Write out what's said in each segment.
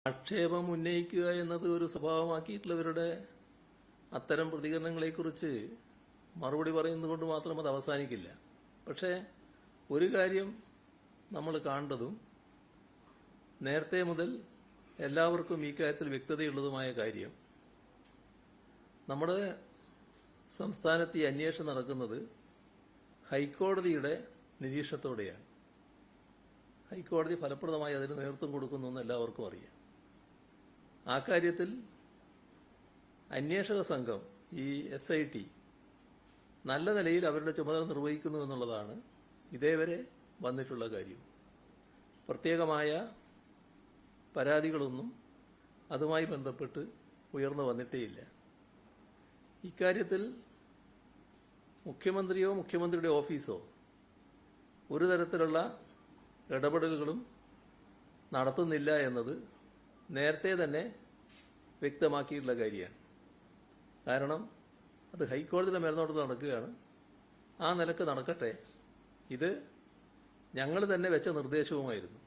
ആക്ഷേപം ഉന്നയിക്കുക എന്നത് ഒരു സ്വഭാവമാക്കിയിട്ടുള്ളവരുടെ അത്തരം പ്രതികരണങ്ങളെക്കുറിച്ച് മറുപടി പറയുന്നതുകൊണ്ട് മാത്രം അത് അവസാനിക്കില്ല. പക്ഷേ ഒരു കാര്യം നമ്മൾ കാണേണ്ടതും നേരത്തെ മുതൽ എല്ലാവർക്കും ഈ കാര്യത്തിൽ വ്യക്തതയുള്ളതുമായ കാര്യം, നമ്മുടെ സംസ്ഥാനത്ത് ഈ അന്വേഷണം നടക്കുന്നത് ഹൈക്കോടതിയുടെ നിരീക്ഷണത്തോടെയാണ്. ഹൈക്കോടതി ഫലപ്രദമായി അതിന് നേതൃത്വം കൊടുക്കുന്നു എന്ന് എല്ലാവർക്കും അറിയാം. ആ കാര്യത്തിൽ അന്വേഷക സംഘം, ഈ SIT, നല്ല നിലയിൽ അവരുടെ ചുമതല നിർവഹിക്കുന്നു എന്നുള്ളതാണ് ഇതേവരെ വന്നിട്ടുള്ള കാര്യം. പ്രത്യേകമായ പരാതികളൊന്നും അതുമായി ബന്ധപ്പെട്ട് ഉയർന്നു വന്നിട്ടേയില്ല. ഇക്കാര്യത്തിൽ മുഖ്യമന്ത്രിയോ മുഖ്യമന്ത്രിയുടെ ഓഫീസോ ഒരു തരത്തിലുള്ള ഇടപെടലുകളും നടത്തുന്നില്ല എന്നത് നേരത്തെ തന്നെ വ്യക്തമാക്കിയിട്ടുള്ള കാര്യമാണ്. കാരണം അത് ഹൈക്കോടതിയുടെ മേൽനോട്ടത്തിൽ നടക്കുകയാണ്. ആ നിലക്ക് നടക്കട്ടെ. ഇത് ഞങ്ങൾ തന്നെ വെച്ച നിർദ്ദേശവുമായിരുന്നു.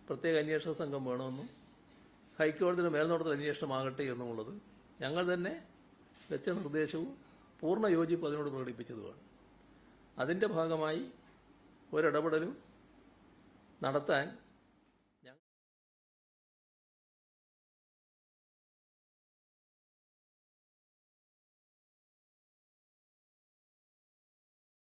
പ്രത്യേക അന്വേഷണ സംഘം വേണമെന്നും ഹൈക്കോടതിയുടെ മേൽനോട്ടത്തിൽ അന്വേഷണമാകട്ടെ എന്നുമുള്ളത് ഞങ്ങൾ തന്നെ വെച്ച നിർദ്ദേശവും പൂർണ്ണ യോജിപ്പ് അതിനോട് പ്രകടിപ്പിച്ചതുമാണ്. അതിന്റെ ഭാഗമായി ഒരിടപെടലും നടത്താൻ